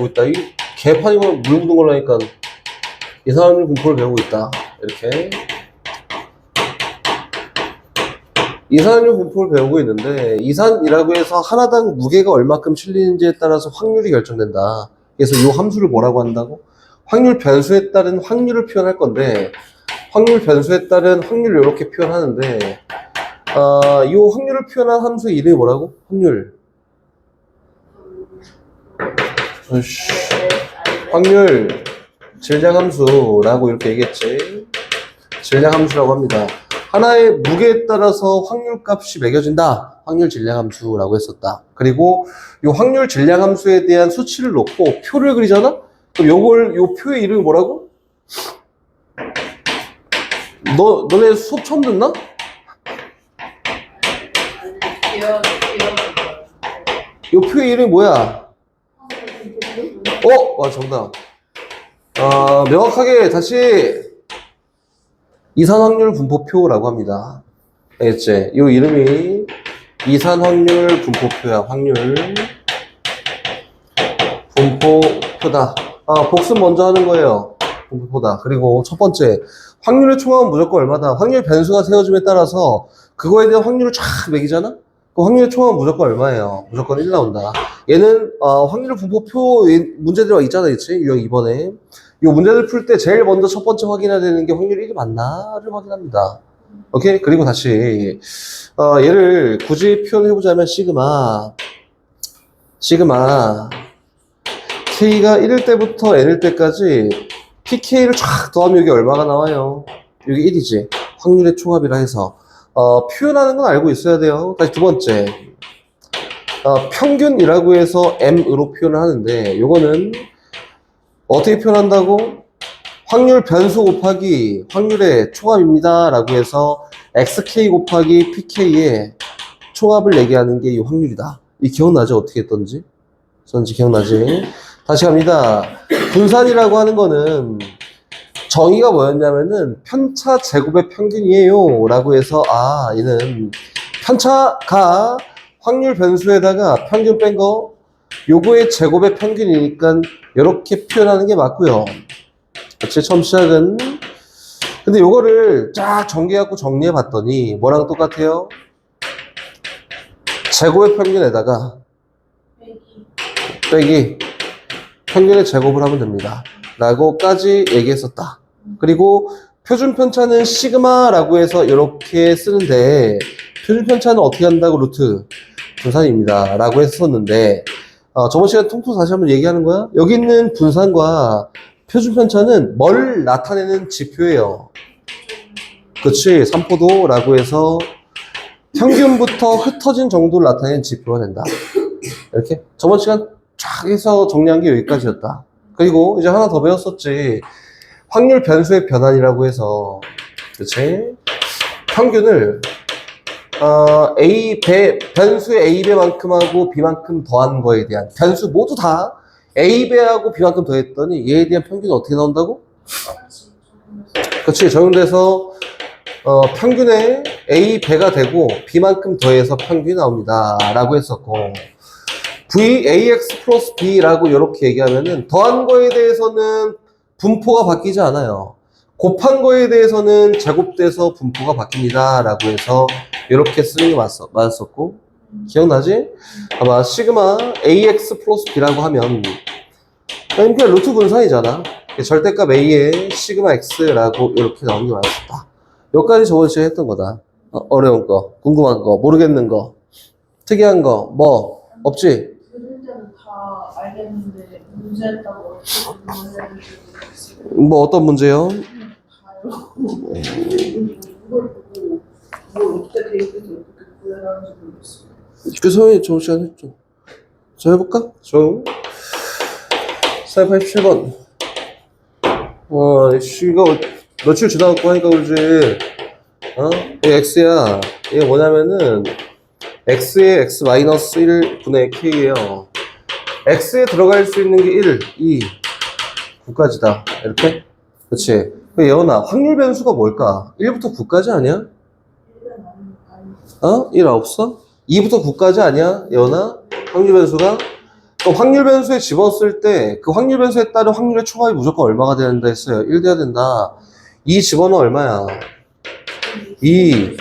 있다. 이 개판이면 물 묻은 걸라니까. 이산 확률 분포를 배우고 있다. 이렇게. 이산 확률 분포를 배우고 있는데, 이산이라고 해서 하나당 무게가 얼마큼 실리는지에 따라서 확률이 결정된다. 그래서 이 함수를 뭐라고 한다고? 확률 변수에 따른 확률을 표현할 건데, 확률 변수에 따른 확률을 이렇게 표현하는데, 이 확률을 표현한 함수의 이름이 뭐라고? 확률. 확률 질량함수라고 이렇게 얘기했지. 질량함수라고 합니다. 하나의 무게에 따라서 확률값이 매겨진다. 확률 질량함수라고 했었다. 그리고 이 확률 질량함수에 대한 수치를 놓고 표를 그리잖아? 그럼 요 표의 이름이 뭐라고? 너네 수업 처음 듣나? 요 표의 이름이 뭐야? 와, 정답. 명확하게 다시 이산확률 분포표라고 합니다. 알겠지? 이 이름이 이산확률 분포표야. 확률 분포표다. 복습 먼저 하는 거예요. 분포표다. 그리고 첫 번째, 확률의 총합은 무조건 얼마다? 확률 변수가 세워짐에 따라서 그거에 대한 확률을 쫙 매기잖아? 그 확률의 총합은 무조건 얼마예요? 무조건 1 나온다. 얘는 확률 분포표 문제들이 있잖아, 그치? 유형 2번에. 이 문제를 풀 때 제일 먼저 첫 번째 확인해야 되는 게 확률 1이 맞나를 확인합니다. 오케이? 그리고 다시 얘를 굳이 표현해보자면 시그마 K가 1일 때부터 N일 때까지 PK를 쫙 더하면 여기 얼마가 나와요? 여기 1이지. 확률의 총합이라 해서 표현하는 건 알고 있어야 돼요. 다시 두 번째, 평균이라고 해서 M으로 표현을 하는데 요거는 어떻게 표현한다고? 확률 변수 곱하기 확률의 총합입니다 라고 해서 XK 곱하기 PK의 총합을 얘기하는 게 이 확률이다. 이 기억나지? 어떻게 했던지? 전지 기억나지? 다시 갑니다. 분산이라고 하는 거는 정의가 뭐였냐면은 편차 제곱의 평균이에요 라고 해서 얘는 편차가 확률 변수에다가 평균 뺀 거 요거의 제곱의 평균이니까 이렇게 표현하는 게 맞고요. 그치? 처음 시작은. 근데 요거를 쫙 전개해갖고 정리해 봤더니 뭐랑 똑같아요? 제곱의 평균에다가 빼기 평균의 제곱을 하면 됩니다. 라고까지 얘기했었다. 그리고 표준 편차는 시그마라고 해서 이렇게 쓰는데 표준 편차는 어떻게 한다고? 루트 분산입니다. 라고 했었는데 저번 시간에 통틀어 다시 한번 얘기하는 거야. 여기 있는 분산과 표준 편차는 뭘 나타내는 지표예요. 그치? 삼포도라고 해서 평균부터 흩어진 정도를 나타내는 지표가 된다. 이렇게 저번 시간 쫙 해서 정리한 게 여기까지였다. 그리고 이제 하나 더 배웠었지. 확률 변수의 변환이라고 해서, 그치? 평균을 변수의 A배만큼하고 B만큼 더한 거에 대한, 변수 모두 다 A배하고 B만큼 더했더니 얘에 대한 평균은 어떻게 나온다고? 그치? 적용돼서 평균에 A배가 되고 B만큼 더해서 평균이 나옵니다 라고 했었고, VAX 플러스 B라고 이렇게 얘기하면은 더한 거에 대해서는 분포가 바뀌지 않아요. 곱한 거에 대해서는 제곱돼서 분포가 바뀝니다 라고 해서 이렇게 쓰는 게 맞았었고, 기억나지? 아마 시그마 AX 플러스 B라고 하면 그냥 루트 분산이잖아. 절대값 A에 시그마 X라고 이렇게 나오는 게 맞았다. 여기까지 저번 시간에 했던 거다. 어려운 거, 궁금한 거, 모르겠는 거, 특이한 거, 뭐 없지? 문제는 다 알겠는데 문제였다고 어떻게 문제인지 뭐 어떤 문제요? 다요. 이걸 보고 뭘 어떻게 돼 있는지 어떻게 구현하는지 모르겠어요. 그 소연이 저번 시간에 했죠. 자, 해볼까? 저 487번. 이거 며칠 지나갖고 하니까 그러지. 이게 X야. 이게 뭐냐면은 X에 X 마이너스 1분의 K예요. X에 들어갈 수 있는 게 1, 2, 9까지다. 이렇게? 그치? 예원아, 확률 변수가 뭘까? 1부터 9까지 아니야? 1 없어? 2부터 9까지 아니야? 예원아? 확률 변수가? 또 확률 변수에 집었을 때 그 확률 변수에 따른 확률의 초합이 무조건 얼마가 된다 했어요? 1 돼야 된다. 이 집어는 얼마야? 2.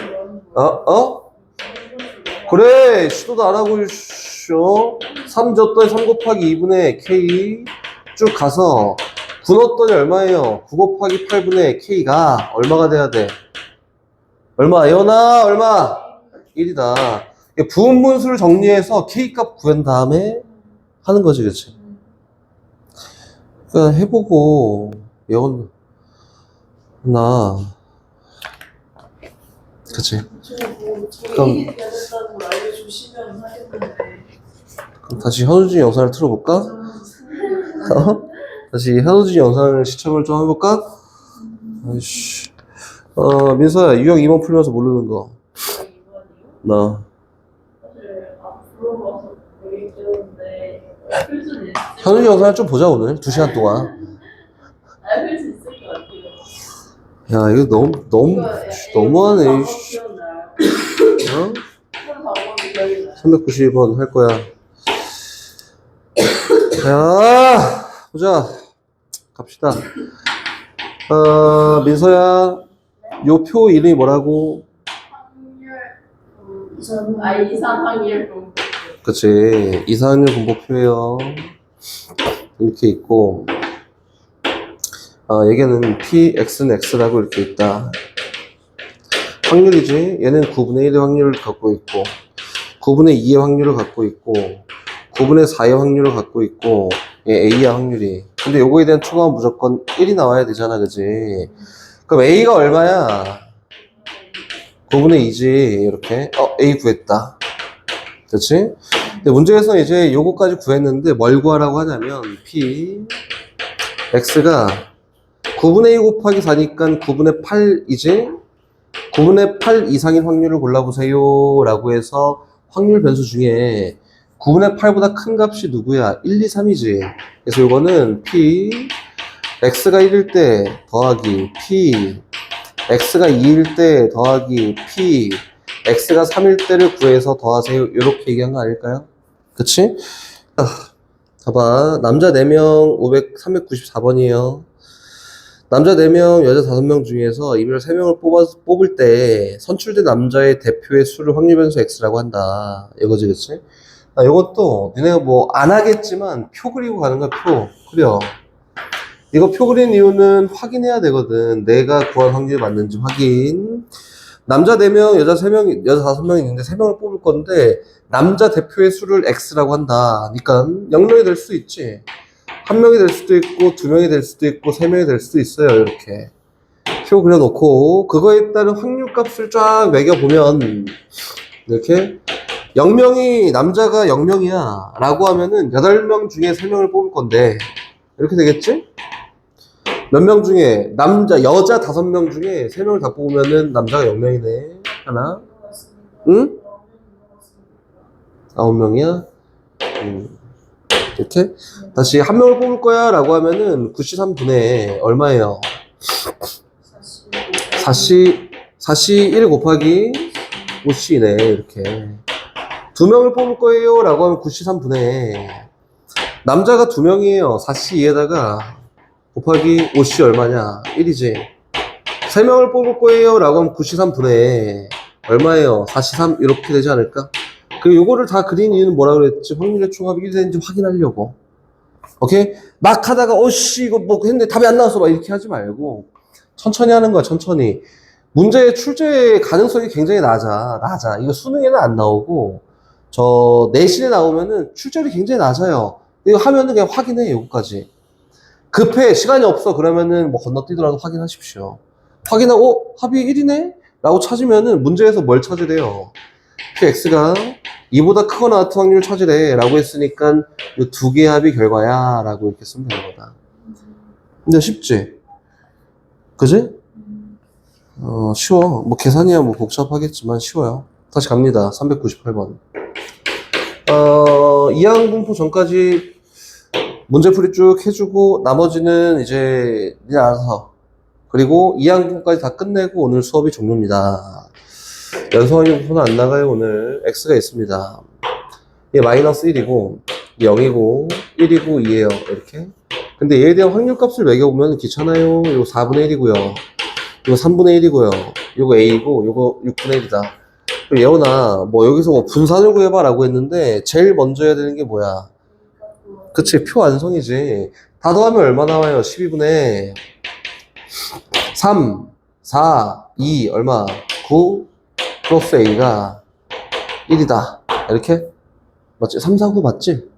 그래, 시도도 안 하고 있어. 3 줬더니 3 곱하기 2분의 K 쭉 가서 9 넣었더니 얼마예요? 9 곱하기 8분의 K가 얼마가 돼야 돼? 얼마? 예원아, 얼마? 1이다. 부분분수를 정리해서 K값 구한 다음에 하는 거지, 그치? 그냥 해보고, 예원, 나, 그치? 그럼 일이 돼야 된다는 걸 알려주시면 하겠는데. 그럼 다시 현우진 영상을 틀어볼까? 어? 다시 현우진 영상을 시청을 좀 해볼까? 아이씨. 민서야, 유형 2번 풀면서 모르는 거. 나. 현우진 영상을 좀 보자, 오늘. 2시간 동안. 알수 있을 것 같아요. 야, 이거 너무하네. 이씨. 기억나요? 어? 그런 방법이 기억이 나요. 392번 할 거야. 야, 보자. 갑시다. 민서야, 요 표 이름이 뭐라고? 이상 확률 분포. 그치. 이상률 분포표예요. 이렇게 있고, 얘는 px는 x라고 이렇게 있다. 확률이지. 얘는 9분의 1의 확률을 갖고 있고, 9분의 2의 확률을 갖고 있고, 9분의 4의 확률을 갖고 있고, 얘 a야 확률이. 근데 요거에 대한 초과는 무조건 1이 나와야 되잖아, 그지? 그럼 a가 얼마야? 9분의 2지, 이렇게. a 구했다. 그렇지? 근데 문제에서 이제 요거까지 구했는데 뭘 구하라고 하냐면 p x가 9분의 2 곱하기 4니까 9분의 8이지? 9분의 8 이상인 확률을 골라보세요 라고 해서 확률 변수 중에 9분의 8보다 큰 값이 누구야? 1, 2, 3이지. 그래서 요거는 p x가 1일 때 더하기 p x가 2일 때 더하기 p x가 3일 때를 구해서 더하세요. 이렇게 얘기한 거 아닐까요? 그치? 봐봐. 남자 4명 394번이에요. 남자 4명, 여자 5명 중에서 이별 3명을 뽑을 때 선출된 남자의 대표의 수를 확률 변수 x라고 한다. 이거지, 그치? 이것도 니네가 뭐 안 하겠지만 표 그리고 가는 거야, 표. 그려. 이거 표 그린 이유는 확인해야 되거든. 내가 구한 확률이 맞는지 확인. 남자 4명, 여자 3명, 여자 5명 있는데 3명을 뽑을 건데 남자 대표의 수를 x라고 한다. 그러니까 0명이 될 수도 있지. 1명이 될 수도 있고 2명이 될 수도 있고 3명이 될 수도 있어요. 이렇게 표 그려놓고 그거에 따른 확률 값을 쫙 매겨보면 이렇게 0명이 남자가 0명이야 라고 하면은 8명 중에 3명을 뽑을 건데 이렇게 되겠지? 몇 명 중에 여자 5명 중에 3명을 다 뽑으면은 남자가 0명이네. 하나. 응? 9명이야? 이렇게. 다시 1명을 뽑을 거야 라고 하면은 9시 3분의 얼마예요? 4시 1 곱하기 5시네. 이렇게. 2명을 뽑을 거예요 라고 하면 9시 3분의 남자가 2명이에요. 4시 2에다가 곱하기 5시 얼마냐? 1이지. 3명을 뽑을 거예요 라고 하면 9시 3분의 얼마예요? 4시 3 이렇게 되지 않을까? 그리고 요거를 다 그린 이유는 뭐라 그랬지? 확률의 총합이 1이 되는지 확인하려고. 오케이? 막 하다가 이거 뭐 했는데 답이 안 나왔어 막 이렇게 하지 말고 천천히 하는 거야. 천천히. 문제의 출제 가능성이 굉장히 낮아. 이거 수능에는 안 나오고 저 내신에 나오면은 출제율이 굉장히 낮아요. 이거 하면은 그냥 확인해. 요거까지. 급해 시간이 없어 그러면은 뭐 건너뛰더라도 확인하십시오. 확인하고 합이 1이네? 라고 찾으면은 문제에서 뭘 찾으래요? x가 2보다 크거나 같은 확률을 찾으래 라고 했으니까 이 두 개의 합이 결과야 라고 이렇게 쓰면 되는 거다. 근데 쉽지? 그지? 쉬워. 뭐 계산이야 뭐 복잡하겠지만 쉬워요. 다시 갑니다. 398번. 이항분포 전까지 문제풀이 쭉 해주고 나머지는 이제 니네 알아서 그리고 2학년까지 다 끝내고 오늘 수업이 종료입니다. 연소확률 분포는 안 나가요. 오늘 x가 있습니다. 이게 마이너스 1이고 0이고 1이고 2예요. 이렇게. 근데 얘에 대한 확률값을 매겨보면 귀찮아요. 이거 4분의 1이고요. 이거 3분의 1이고요. 이거 A고 이거 6분의 1이다. 그럼 예원아, 뭐 여기서 뭐 분산을 구해봐라고 했는데 제일 먼저 해야 되는 게 뭐야? 그치, 표 완성이지. 다 더하면 얼마 나와요? 12분의 3, 4, 2, 얼마? 9 플러스 A가 1이다. 이렇게? 맞지? 3, 4, 9 맞지?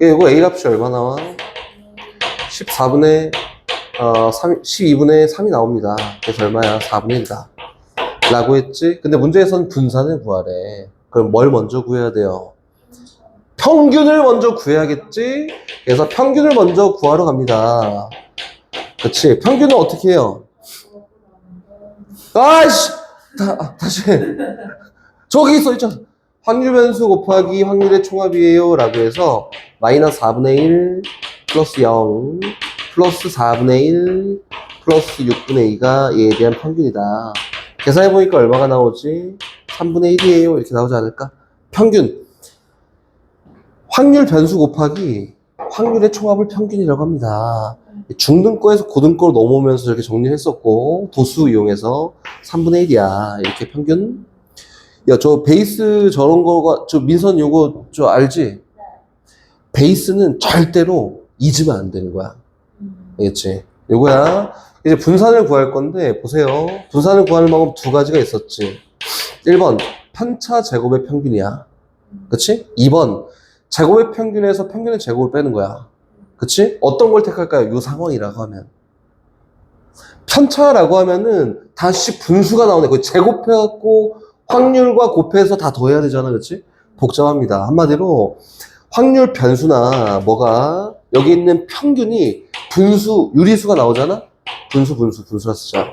이거 A 값이 얼마 나와? 14분의 12분의 3이 나옵니다. 그래서 얼마야? 4분의 1이다. 라고 했지? 근데 문제에서는 분산을 구하래. 그럼 뭘 먼저 구해야 돼요? 평균을 먼저 구해야겠지? 그래서 평균을 먼저 구하러 갑니다. 그치? 평균은 어떻게 해요? 아이씨! 다시. 저기 써있잖아. 확률 변수 곱하기 확률의 총합이에요. 라고 해서 마이너스 4분의 1 플러스 0 플러스 4분의 1 플러스 6분의 2가 얘에 대한 평균이다. 계산해보니까 얼마가 나오지? 3분의 1이에요. 이렇게 나오지 않을까? 평균. 확률 변수 곱하기 확률의 총합을 평균이라고 합니다. 중등거에서 고등거로 넘어오면서 이렇게 정리했었고, 도수 이용해서 3분의 1이야. 이렇게 평균. 야, 저 베이스 저런 거가, 저 민선 요거 저 알지? 베이스는 절대로 잊으면 안 되는 거야. 알겠지? 요거야. 이제 분산을 구할 건데, 보세요. 분산을 구하는 방법 두 가지가 있었지. 1번, 편차 제곱의 평균이야. 그치? 2번, 제곱의 평균에서 평균의 제곱을 빼는 거야. 그치? 어떤 걸 택할까요? 요 상황이라고 하면. 편차라고 하면은 다시 분수가 나오네. 그 제곱해갖고 확률과 곱해서 다 더해야 되잖아. 그치? 복잡합니다. 한마디로 확률 변수나 뭐가 여기 있는 평균이 분수, 유리수가 나오잖아? 분수라 쓰자.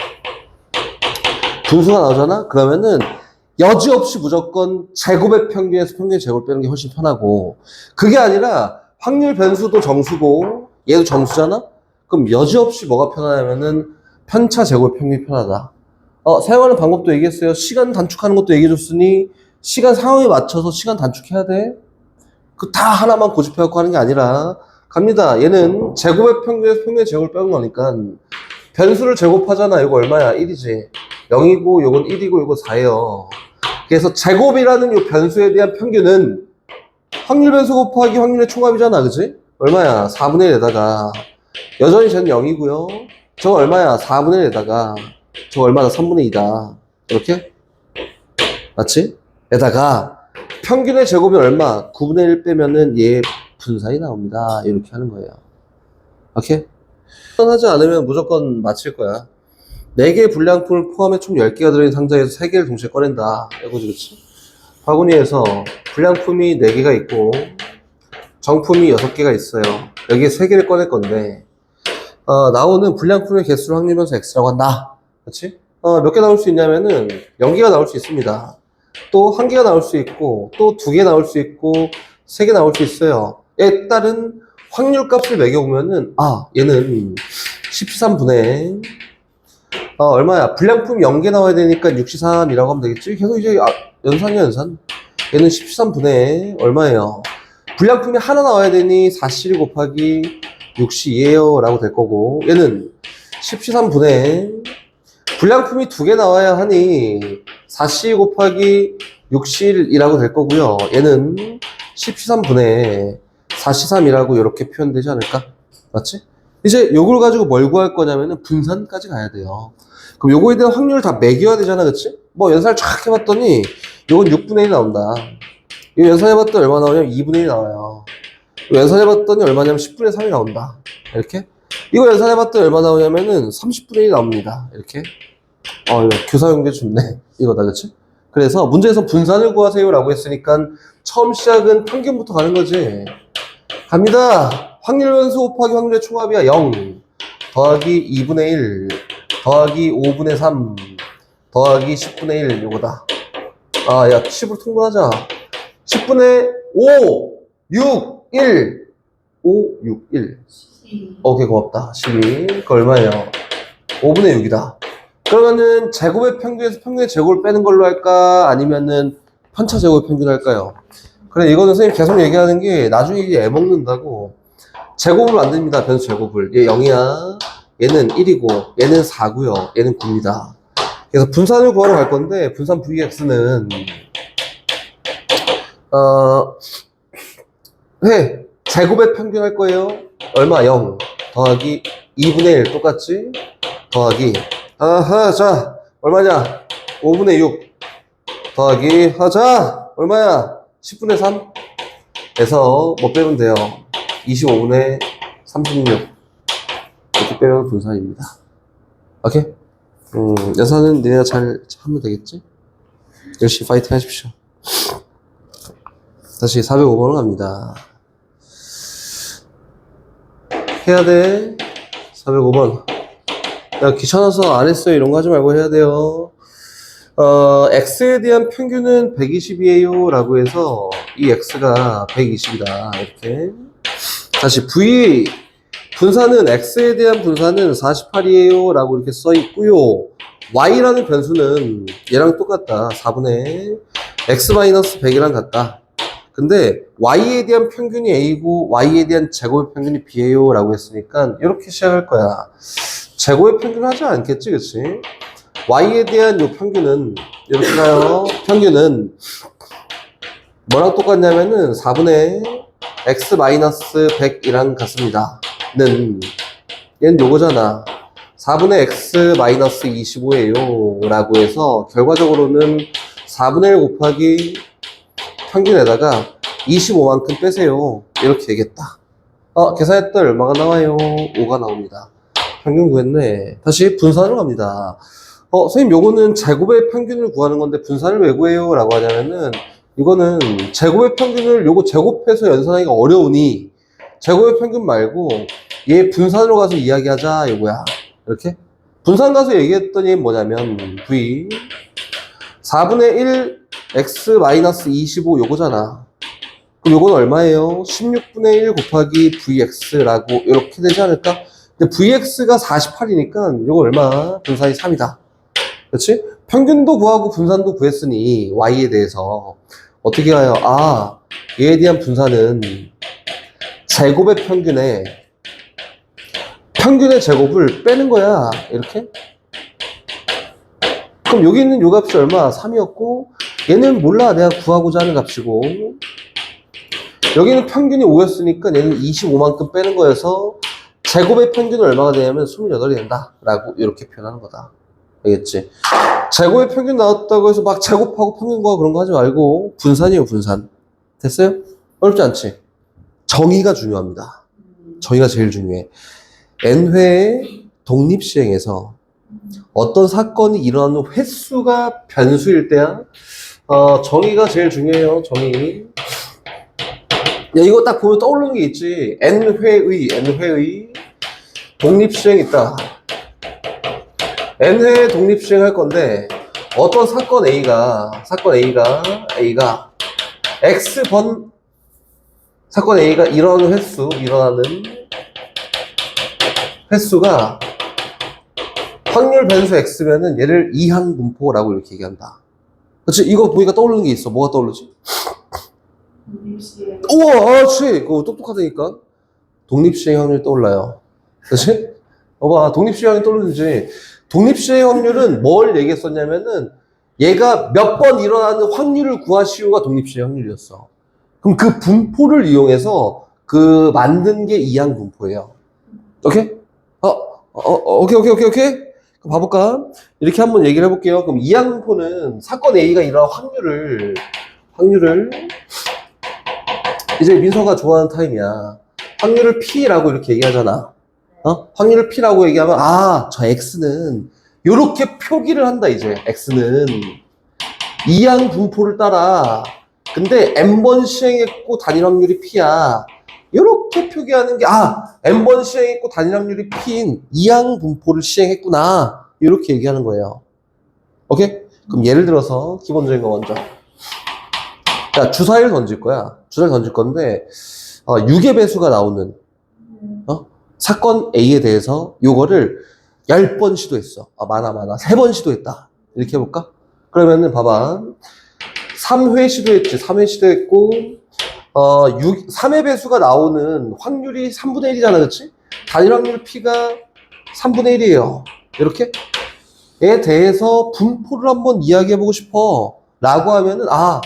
분수가 나오잖아? 그러면은 여지없이 무조건 제곱의 평균에서 평균의 제곱을 빼는 게 훨씬 편하고, 그게 아니라 확률 변수도 정수고 얘도 정수잖아? 그럼 여지없이 뭐가 편하냐면은 편차 제곱의 평균이 편하다. 사용하는 방법도 얘기했어요. 시간 단축하는 것도 얘기해줬으니 시간 상황에 맞춰서 시간 단축해야 돼. 그 다 하나만 고집해갖고 하는 게 아니라 갑니다. 얘는 제곱의 평균에서 평균의 제곱을 빼는 거니까 변수를 제곱하잖아. 이거 얼마야? 1이지. 0이고 요건 1이고 요거 4예요. 그래서 제곱이라는 이 변수에 대한 평균은 확률 변수 곱하기 확률의 총합이잖아. 그치? 얼마야? 4분의 1에다가 여전히 쟤는 0이고요. 저거 얼마야? 4분의 1에다가 저거 얼마다? 3분의 2다. 이렇게? 맞지? 에다가 평균의 제곱이 얼마? 9분의 1 빼면은 얘 분산이 나옵니다. 이렇게 하는 거예요. 오케이? 하지 않으면 무조건 맞힐 거야. 4개의 불량품을 포함해 총 10개가 들어있는 상자에서 3개를 동시에 꺼낸다. 이거지, 그치? 바구니에서 불량품이 4개가 있고 정품이 6개가 있어요. 여기에 3개를 꺼낼 건데 나오는 불량품의 개수를 확률변수 X라고 한다. 그치? 몇 개 나올 수 있냐면은 0개가 나올 수 있습니다. 또 1개가 나올 수 있고 또 2개 나올 수 있고 3개 나올 수 있어요. 얘에 따른 확률값을 매겨보면은 얘는 13분의 얼마야? 불량품 0개 나와야 되니까 63이라고 하면 되겠지? 계속 이제 연산이야, 연산. 얘는 13분의 얼마예요? 불량품이 하나 나와야 되니 4C 곱하기 6C2예요 라고 될 거고, 얘는 13분의 불량품이 2개 나와야 하니 4C 곱하기 6C1이라고 될 거고요. 얘는 13분의 4C3이라고 이렇게 표현되지 않을까? 맞지? 이제 요걸 가지고 뭘 구할 거냐면은 분산까지 가야 돼요. 그럼 요거에 대한 확률을 다 매겨야 되잖아, 그치? 뭐 연산을 쫙 해봤더니 요건 6분의 1 나온다. 이거 연산해봤더니 얼마 나오냐면 2분의 1 나와요. 이거 연산해봤더니 얼마냐면 10분의 3이 나온다. 이렇게. 이거 연산해봤더니 얼마 나오냐면은 30분의 1 나옵니다. 이렇게. 이거 교사용계 좋네. 이거다, 그치? 그래서 문제에서 분산을 구하세요 라고 했으니까 처음 시작은 평균부터 가는 거지. 갑니다. 확률 변수 곱하기 확률의 총합이야. 0 더하기 2분의 1 더하기 5분의 3 더하기 10분의 1 요거다. 야 10으로 통분하자. 10분의 5 6 1 5 6 1 오케이, 고맙다. 12 그거 얼마예요? 5분의 6이다. 그러면은 제곱의 평균에서 평균의 제곱을 빼는 걸로 할까? 아니면은 편차 제곱의 평균 할까요? 그래, 이거는 선생님 계속 얘기하는 게 나중에 이게 애 먹는다고. 제곱을 만듭니다, 변수 제곱을. 얘 0이야. 얘는 1이고, 얘는 4고요. 얘는 9입니다. 그래서 분산을 구하러 갈 건데, 분산 vx는, 회, 제곱의 평균 할 거예요. 얼마? 0. 더하기 2분의 1. 똑같지? 더하기. 자, 얼마냐? 5분의 6. 더하기. 자, 얼마야? 10분의 3. 에서 뭐 빼면 돼요? 25분의 36. 이렇게 빼면 분산입니다. 오케이? 여사는 니네가 잘 하면 되겠지? 열심히 파이팅 하십시오. 다시 405번으로 갑니다. 해야 돼. 405번. 야, 귀찮아서 안 했어요. 이런 거 하지 말고 해야 돼요. x에 대한 평균은 120이에요. 라고 해서 이 x가 120이다. 이렇게. 다시 v 분산은 x에 대한 분산은 48이에요. 라고 이렇게 써 있고요. y라는 변수는 얘랑 똑같다. 4분의 x-100이랑 같다. 근데 y에 대한 평균이 a고 y에 대한 제곱의 평균이 b예요. 라고 했으니까 이렇게 시작할 거야. 제곱의 평균 하지 않겠지, 그치? y에 대한 요 평균은 이렇게 가요. 평균은 뭐랑 똑같냐면은 4분의 x-100이랑 같습니다. 얘는 요거잖아. 4분의 x-25예요. 라고 해서 결과적으로는 4분의 1 곱하기 평균에다가 25만큼 빼세요. 이렇게 얘기했다. 계산했더니 얼마가 나와요? 5가 나옵니다. 평균 구했네. 다시 분산으로 갑니다. 선생님, 요거는 제곱의 평균을 구하는 건데 분산을 왜 구해요? 라고 하냐면은, 이거는 제곱의 평균을 요거 제곱해서 연산하기가 어려우니, 제곱의 평균 말고, 얘 분산으로 가서 이야기하자, 요거야. 이렇게? 분산 가서 얘기했더니 뭐냐면, v, 4분의 1, x-25 요거잖아. 그럼 요건 얼마예요? 16분의 1 곱하기 vx라고, 이렇게 되지 않을까? 근데 vx가 48이니까, 요거 얼마? 분산이 3이다. 그렇지? 평균도 구하고 분산도 구했으니 y에 대해서 어떻게 해요? 얘에 대한 분산은 제곱의 평균의 제곱을 빼는 거야. 이렇게? 그럼 여기 있는 요 값이 얼마? 3이었고 얘는 몰라. 내가 구하고자 하는 값이고 여기는 평균이 5였으니까 얘는 25만큼 빼는 거여서 제곱의 평균은 얼마가 되냐면 28이 된다 라고 이렇게 표현하는 거다. 알겠지? 제곱의 평균 나왔다고 해서 막 제곱하고 평균 구하고 그런 거 하지 말고 분산이에요, 분산. 됐어요? 어렵지 않지? 정의가 중요합니다. 정의가 제일 중요해. n회의 독립시행에서 어떤 사건이 일어나는 횟수가 변수일 때야 정의가 제일 중요해요. 정의. 야, 이거 딱 보면 떠오르는 게 있지. n회의 독립시행 있다. n회 독립시행 할 건데 어떤 사건 A가 X번 사건 A가 일어나는 횟수가 확률 변수 X면은 얘를 이항분포라고 이렇게 얘기한다. 그렇지? 이거 보니까 떠오르는 게 있어. 뭐가 떠오르지? 독립시행. 우와, 그렇지. 그거 똑똑하다니까. 독립시행 확률이 떠올라요. 그렇지? 봐, 독립시행 확률이 떠오르는지. 독립시행 확률은 뭘 얘기했었냐면은 얘가 몇 번 일어나는 확률을 구하시오가 독립시행 확률이었어. 그럼 그 분포를 이용해서 그 만든 게 이항 분포예요. 오케이? 오케이. 그럼 봐볼까? 이렇게 한번 얘기를 해볼게요. 그럼 이항 분포는 사건 A가 일어날 확률을 이제 민서가 좋아하는 타임이야. 확률을 P라고 이렇게 얘기하잖아. 확률을 P라고 얘기하면, 저 X는, 요렇게 표기를 한다, 이제. X는. 이항 분포를 따라. 근데 N번 시행했고 단일 확률이 P야. 요렇게 표기하는 게, N번 시행했고 단일 확률이 P인 이항 분포를 시행했구나. 요렇게 얘기하는 거예요. 오케이? 그럼 예를 들어서, 기본적인 거 먼저. 자, 주사위를 던질 거야. 주사위를 던질 건데, 6의 배수가 나오는, 사건 A에 대해서 요거를 10번 시도했어. 많아. 3번 시도했다. 이렇게 해볼까? 그러면은 봐봐. 3회 시도했지. 3회 시도했고, 3의 배수가 나오는 확률이 3분의 1이잖아, 그치? 단일 확률 P가 3분의 1이에요. 이렇게? 에 대해서 분포를 한번 이야기해보고 싶어. 라고 하면은, 요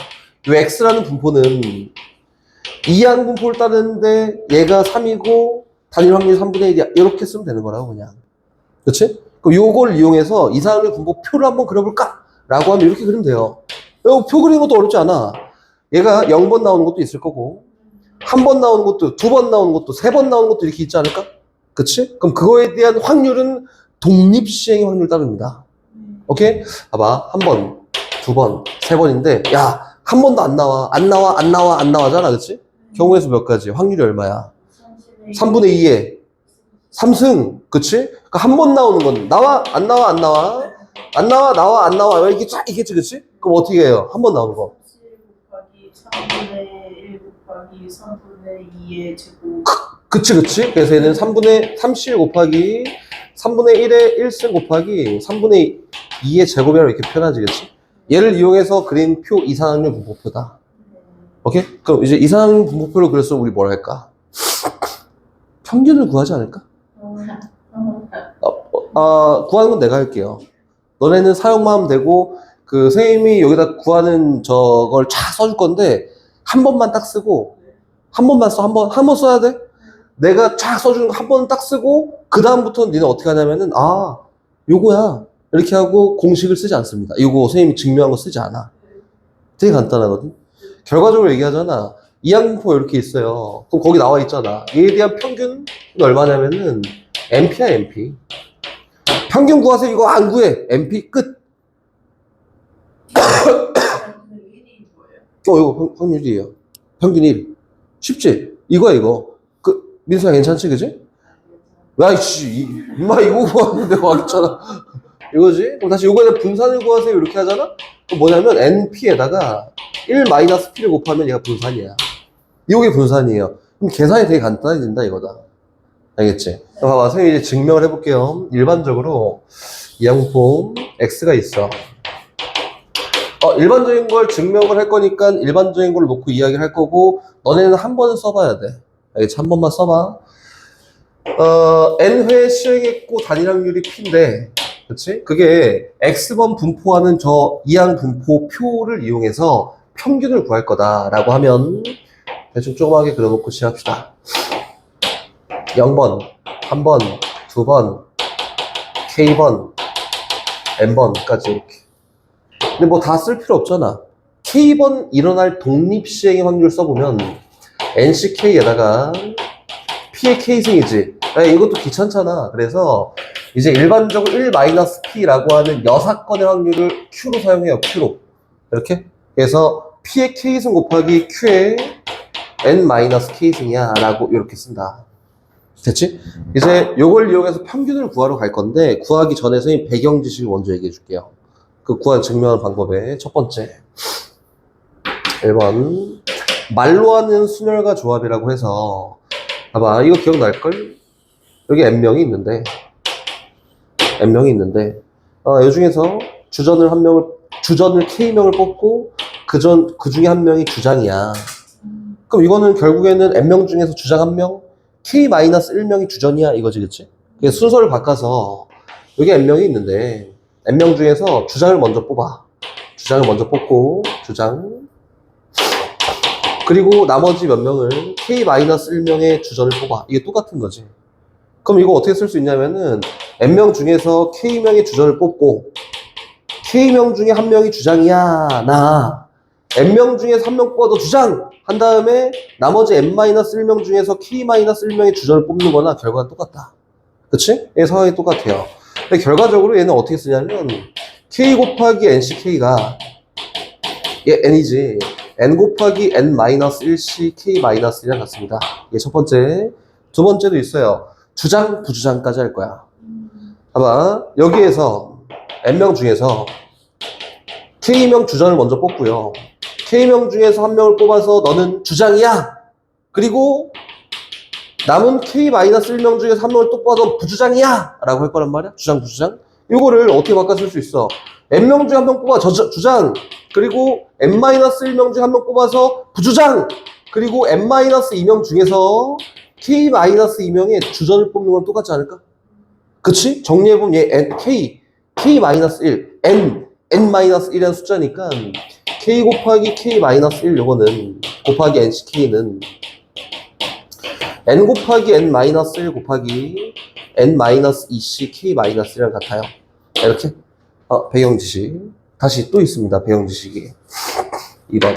X라는 분포는 이항 분포를 따르는데 얘가 3이고 단일 확률이 3분의 1이야. 이렇게 쓰면 되는 거라고, 그냥. 그치? 그럼 요걸 이용해서 이상한 분포표를 한번 그려볼까? 라고 하면 이렇게 그리면 돼요. 표 그리는 것도 어렵지 않아. 얘가 0번 나오는 것도 있을 거고, 한 번 나오는 것도, 2번 나오는 것도, 3번 나오는 것도 이렇게 있지 않을까? 그치? 그럼 그거에 대한 확률은 독립시행의 확률 따릅니다. 오케이? 봐봐. 한 번, 2번, 3번인데, 야, 한 번도 안 나와잖아. 그치? 경우의 수 몇 가지? 확률이 얼마야? 3분의 2에 3승. 그치? 그러니까 한 번 나오는 건, 나와? 안 나와? 나와? 안 나와? 이게 쫙 있겠지, 그치? 그럼 어떻게 해요? 한 번 나오는 거. 3분의 1 곱하기 3분의 2의 제곱. 그치. 그래서 얘는 37 곱하기 3분의 1의 1승 곱하기 3분의 2의 제곱이라고 이렇게 표현하지, 그치? 얘를 이용해서 그린 표 이산확률 분포표다. 오케이? 그럼 이제 이산확률 분포표로 그렸으면 우리 뭘 할까? 평균을 구하지 않을까? 구하는 건 내가 할게요. 너네는 사용만 하면 되고, 선생님이 여기다 구하는 저걸 쫙 써줄 건데, 한 번만 딱 쓰고, 한 번만 써, 한 번 써야 돼? 내가 쫙 써주는 거 한 번 딱 쓰고, 그다음부터는 니는 어떻게 하냐면은, 요거야. 이렇게 하고 공식을 쓰지 않습니다. 이거 선생님이 증명한 거 쓰지 않아. 되게 간단하거든? 결과적으로 얘기하잖아. 이항분포 이렇게 있어요. 그럼 거기 나와 있잖아. 얘에 대한 평균은 얼마냐면은, NP야, NP. 평균 구하세요. 이거 안 구해. NP 끝. 이거 확률이에요. 평균 1. 쉽지? 이거야, 이거. 민수야, 괜찮지, 그지? 야, 임마, 이거 구하는데 와있잖아. 이거지? 그럼 다시 이거에 분산을 구하세요. 이렇게 하잖아? 그럼 뭐냐면, NP에다가 1-P를 곱하면 얘가 분산이야. 이게 분산이에요. 그럼 계산이 되게 간단해진다, 이거다. 알겠지? 봐봐, 선생님이 이제 증명을 해볼게요. 일반적으로, 이항분포 X가 있어. 일반적인 걸 증명을 할 거니까 일반적인 걸 놓고 이야기를 할 거고, 너네는 한 번은 써봐야 돼. 알겠지? 한 번만 써봐. N회 시행했고 단일 확률이 P인데, 그치? 그게 X번 분포하는 저 이항 분포 표를 이용해서 평균을 구할 거다라고 하면 대충 조그맣게 그려놓고 시작합시다. 0번, 1번, 2번, K번, N번까지 이렇게. 근데 뭐 다 쓸 필요 없잖아. K번 일어날 독립시행의 확률 써보면 NCK에다가 P의 K승이지. 이것도 귀찮잖아. 그래서 이제 일반적으로 1-P라고 하는 여사건의 확률을 Q로 사용해요. Q로. 이렇게. 그래서 P의 K승 곱하기 Q의 N-K승이야 라고 이렇게 쓴다. 됐지? 이제 요걸 이용해서 평균을 구하러 갈 건데, 구하기 전에 선생님 배경 지식을 먼저 얘기해 줄게요. 증명하는 방법의 첫 번째. 1번. 말로 하는 순혈과 조합이라고 해서, 봐봐, 이거 기억날걸? 여기 N명이 있는데, 이 중에서 주전을 K명을 뽑고, 그 중에 한 명이 주장이야. 그럼 이거는 결국에는 N명 중에서 주장 한 명, K-1명이 주전이야, 이거지, 그치? 그래서 순서를 바꿔서, 여기 N명이 있는데, N명 중에서 주장을 먼저 뽑아. 주장을 먼저 뽑고, 그리고 나머지 몇 명을 K-1명의 주전을 뽑아. 이게 똑같은 거지. 그럼 이거 어떻게 쓸 수 있냐면은, N명 중에서 K명의 주전을 뽑고, K명 중에 한 명이 주장이야, N명 중에서 한 명 뽑아도 주장! 한 다음에 나머지 N-1명 중에서 K-1명의 주전을 뽑는 거나 결과가 똑같다. 그치? 이 상황이 똑같아요. 근데 결과적으로 얘는 어떻게 쓰냐면 K 곱하기 NCK가 N이지. N 곱하기 N-1C K-1이랑 같습니다. 이게 첫 번째. 두 번째도 있어요. 주장, 부주장까지 할 거야. 봐봐. 여기에서 N명 중에서 K명 주전을 먼저 뽑고요. K명 중에서 한 명을 뽑아서 너는 주장이야. 그리고 남은 K-1명 중에서 한 명을 또 뽑아서 부주장이야 라고 할 거란 말이야. 주장, 부주장. 이거를 어떻게 바꿔 쓸 수 있어? N명 중에 한 명 뽑아 주장. 그리고 N-1명 중에 한 명 뽑아서 부주장. 그리고 n-2명 중에서 k-2명의 주전을 뽑는 건 똑같지 않을까? 그치? 정리해보면 얘 k-1, n-1이라는 숫자니까 k 곱하기 k-1 요거는 곱하기 nck는 n 곱하기 n-1 곱하기 n-2c k-1이랑 같아요. 이렇게 배경 지식 다시 또 있습니다. 배경 지식이 2번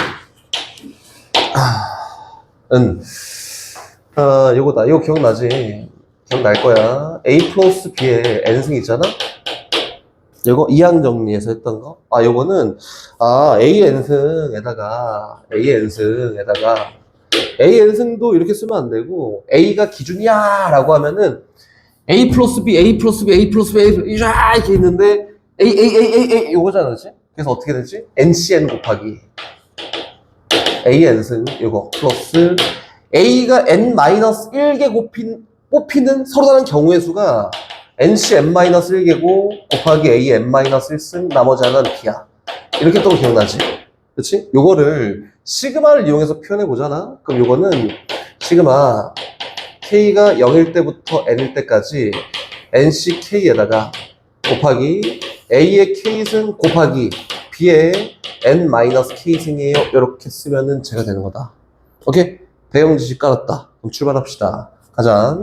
요거다. 이거 기억나지? 기억날 거야. a 플러스 b에 n승 있잖아? 이거 이항 정리해서 했던 거? 요거는 AN승도 이렇게 쓰면 안 되고 A가 기준이야 라고 하면은 A 플러스 B 이렇게 있는데 A 요거잖아, 그치? 그래서 어떻게 되지? NCN 곱하기 AN승 요거 플러스 A가 N-1개 뽑히는 서로 다른 경우의 수가 NC N-1개고 곱하기 A N-1승 나머지 하나는 B야. 이렇게 또 기억나지? 그치? 요거를 시그마를 이용해서 표현해 보잖아? 그럼 요거는 시그마 K가 0일 때부터 N일 때까지 NCK에다가 곱하기 A의 K승 곱하기 B의 N-K승이에요. 이렇게 쓰면은 제가 되는 거다. 오케이? 배경 지식 깔았다. 그럼 출발합시다. 가자.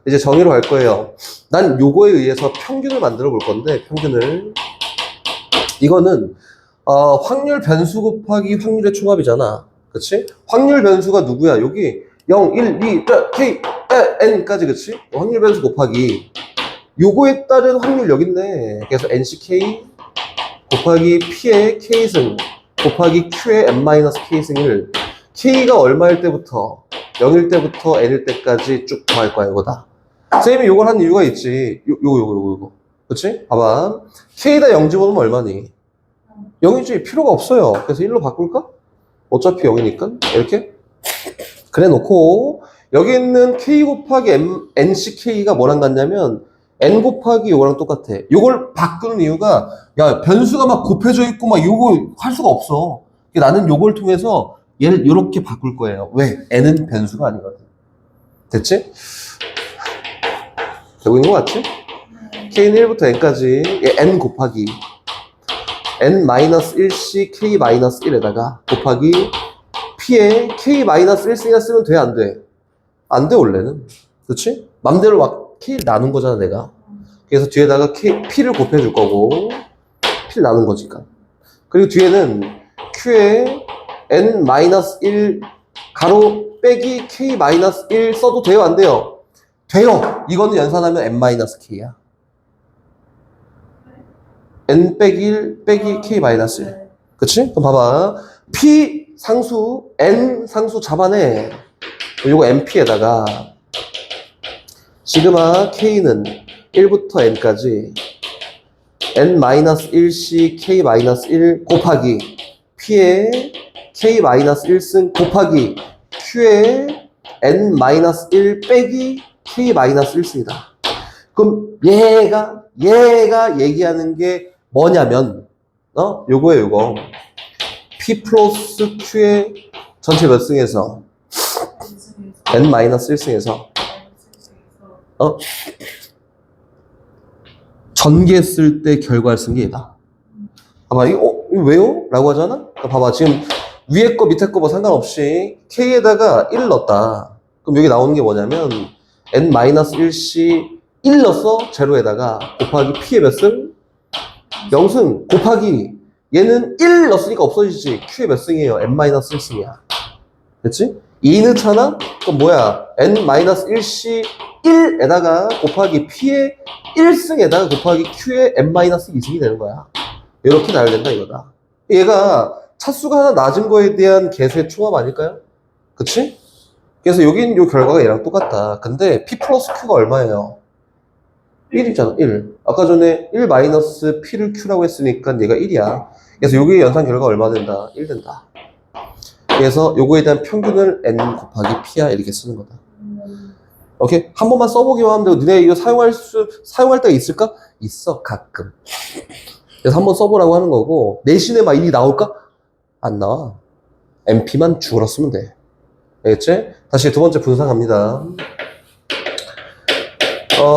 이제 정의로 갈 거예요. 난 요거에 의해서 평균을 만들어 볼 건데, 평균을. 이거는, 확률 변수 곱하기 확률의 총합이잖아. 그치? 확률 변수가 누구야? 여기 0, 1, 2, K, N까지, 그치? 확률 변수 곱하기. 요거에 따른 확률 여기 있네. 그래서 NCK 곱하기 P의 K승 곱하기 Q의 N-K승을 K가 얼마일 때부터 0일 때부터 N일 때까지 쭉 더할 거야, 이거다. 쌤이 요걸 한 이유가 있지. 요거. 그치? 봐봐. K에다 0 집어넣으면 얼마니? 0이지. 필요가 없어요. 그래서 1로 바꿀까? 어차피 0이니까. 이렇게. 그래 놓고, 여기 있는 K 곱하기 NCK가 뭐랑 같냐면, N 곱하기 요거랑 똑같아. 요걸 바꾸는 이유가, 야, 변수가 막 곱해져 있고, 막 요거 할 수가 없어. 나는 요걸 통해서 얘를 요렇게 바꿀 거예요. 왜? N은 변수가 아니거든. 됐지? 되고 있는 거 같지? K는 1부터 N까지 N 곱하기 N-1C K-1에다가 곱하기 P에 K-1승이나 쓰면 돼, 안 돼? 안 돼, 원래는. 그렇지? 맘대로 막 K를 나눈 거잖아, 내가. 그래서 뒤에다가 P를 곱해줄 거고 P를 나눈 거니까. 그리고 뒤에는 Q에 N-1 가로 빼기 K-1 써도 돼요, 안 돼요? 돼요. 이거는 연산하면 N-K야. N 빼기 1 빼기 K-1. 그치? 그럼 봐봐. P 상수, N 상수 잡아내. 요거 NP에다가 시그마 K는 1부터 N까지 N-1C K-1 곱하기 P의 K-1승 곱하기 Q의 N-1 빼기 K-1승이다. 그럼 얘가 얘기하는 게 뭐냐면, 요거예요, 요거. P 플러스 Q의 전체 몇 승에서? N-1승에서. 전개했을 때 결과를 쓴 게 얘다. 봐봐, 이거 왜요? 라고 하잖아? 그러니까 봐봐, 지금 위에 거 밑에 거 뭐 상관없이 K에다가 1 넣었다. 그럼 여기 나오는 게 뭐냐면 N-1C 1 넣었어? 제로에다가 곱하기 P의 몇 승? 0승 곱하기 얘는 1 넣었으니까 없어지지. Q의 몇 승이에요? N-1승이야. 됐지? 2 넣잖아? 그럼 뭐야? N-1C 1에다가 곱하기 P의 1승에다가 곱하기 Q의 N-2승이 되는 거야. 이렇게 나와야 된다, 이거다. 얘가 차수가 하나 낮은 거에 대한 계수의 총합 아닐까요? 그치? 그래서 여긴 요 결과가 얘랑 똑같다. 근데 P 플러스 Q가 얼마예요? 1이잖아, 1. 아까 전에 1 마이너스 P를 Q라고 했으니까 얘가 1이야. 그래서 여기에 연산 결과가 얼마 된다? 1 된다. 그래서 요거에 대한 평균을 N 곱하기 P야 이렇게 쓰는 거다. 오케이? 한 번만 써보기만 하면 되고, 니네 이거 사용할 때가 있을까? 있어, 가끔. 그래서 한번 써보라고 하는 거고, 내신에 막 일이 나올까? 안 나와. MP만 주어라 쓰면 돼. 알겠지? 다시 두 번째 분산 갑니다.